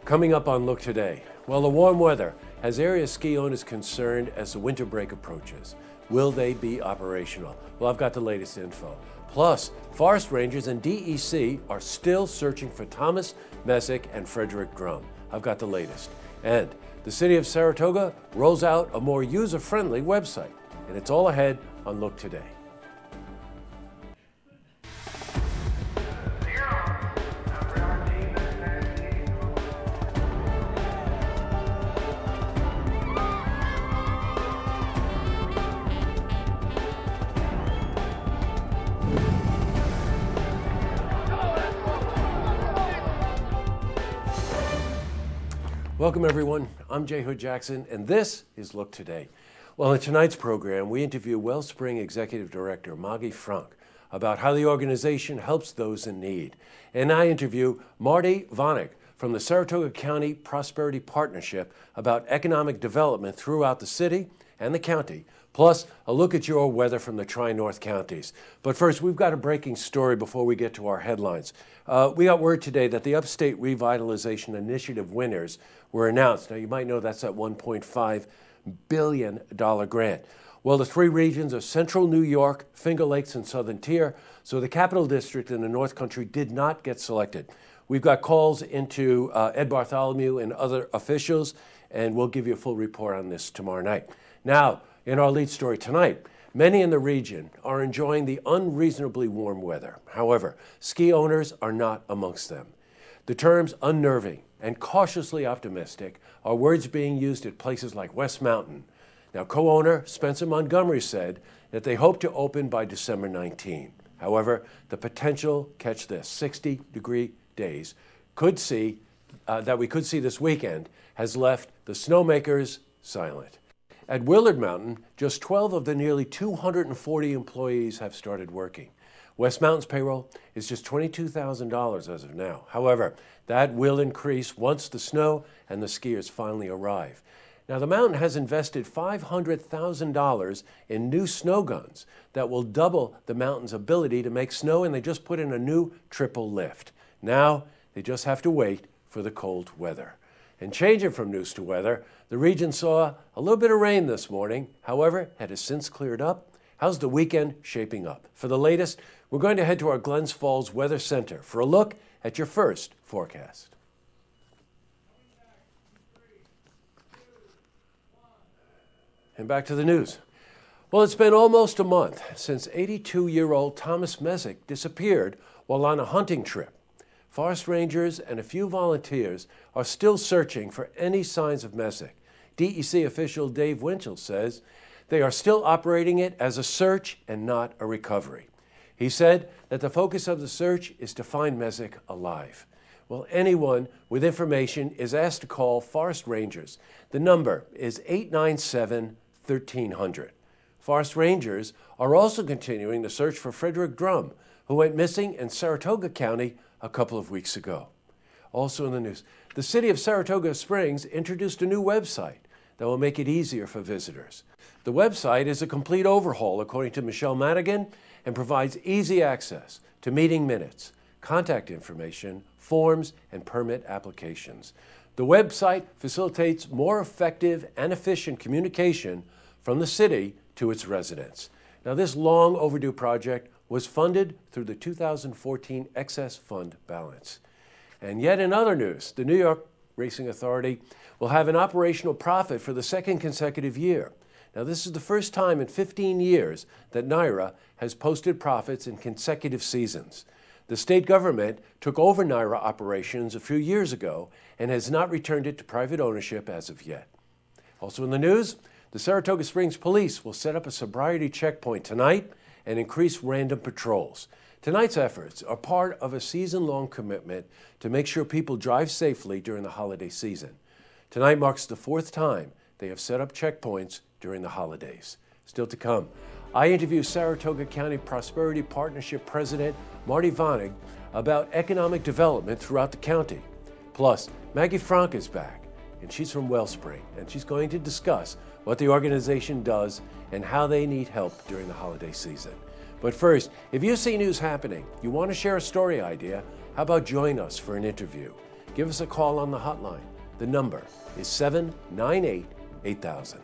Coming up on Look Today, well, the warm weather has area ski owners concerned as the winter break approaches. Will they be operational? Well, I've got the latest info. Plus, forest rangers and DEC are still searching for Thomas Messick and Frederick Drum. I've got the latest. And the city of Saratoga rolls out a more user-friendly website. And it's all ahead on Look Today. Welcome everyone, I'm Jay Hood Jackson, and this is Look Today. Well, in tonight's program, we interview Wellspring Executive Director Maggie Frank about how the organization helps those in need. And I interview Marty Vonig from the Saratoga County Prosperity Partnership about economic development throughout the city and the county, plus a look at your weather from the Tri-North counties. But first, we've got a breaking story before we get to our headlines. We got word today that the Upstate Revitalization Initiative winners were announced. Now, you might know that's that $1.5 billion grant. Well, the three regions are Central New York, Finger Lakes, and Southern Tier, so the Capital District in the North Country did not get selected. We've got calls into Ed Bartholomew and other officials, and we'll give you a full report on this tomorrow night. Now, in our lead story tonight, many in the region are enjoying the unreasonably warm weather. However, ski owners are not amongst them. The terms unnerving and cautiously optimistic are words being used at places like West Mountain. Now, co-owner Spencer Montgomery said that they hope to open by December 19. However, the potential, catch this, 60-degree days that we could see this weekend has left the snowmakers silent. At Willard Mountain, just 12 of the nearly 240 employees have started working. West Mountain's payroll is just $22,000 as of now. However, that will increase once the snow and the skiers finally arrive. Now, the mountain has invested $500,000 in new snow guns that will double the mountain's ability to make snow, and they just put in a new triple lift. Now, they just have to wait for the cold weather. And changing from news to weather, the region saw a little bit of rain this morning. However, it has since cleared up. How's the weekend shaping up? For the latest, we're going to head to our Glens Falls Weather Center for a look at your first forecast. And back to the news. Well, it's been almost a month since 82-year-old Thomas Messick disappeared while on a hunting trip. Forest rangers and a few volunteers are still searching for any signs of Messick. DEC official Dave Winchell says they are still operating it as a search and not a recovery. He said that the focus of the search is to find Messick alive. Well, anyone with information is asked to call forest rangers. The number is 897-1300. Forest rangers are also continuing the search for Frederick Drum, who went missing in Saratoga County a couple of weeks ago. Also in the news, the city of Saratoga Springs introduced a new website that will make it easier for visitors. The website is a complete overhaul, according to Michelle Madigan, and provides easy access to meeting minutes, contact information, forms, and permit applications. The website facilitates more effective and efficient communication from the city to its residents. Now, this long overdue project was funded through the 2014 excess fund balance. And yet in other news, the New York Racing Authority will have an operational profit for the second consecutive year. Now, this is the first time in 15 years that NYRA has posted profits in consecutive seasons. The state government took over NYRA operations a few years ago and has not returned it to private ownership as of yet. Also in the news, the Saratoga Springs Police will set up a sobriety checkpoint tonight and increase random patrols. Tonight's efforts are part of a season-long commitment to make sure people drive safely during the holiday season. Tonight marks the fourth time they have set up checkpoints during the holidays. Still to come, I interview Saratoga County Prosperity Partnership President Marty Vonig about economic development throughout the county. Plus, Maggie Frank is back, and she's from Wellspring, and she's going to discuss what the organization does and how they need help during the holiday season. But first, if you see news happening, you want to share a story idea, how about join us for an interview? give us a call on the hotline. The number is 798 8000.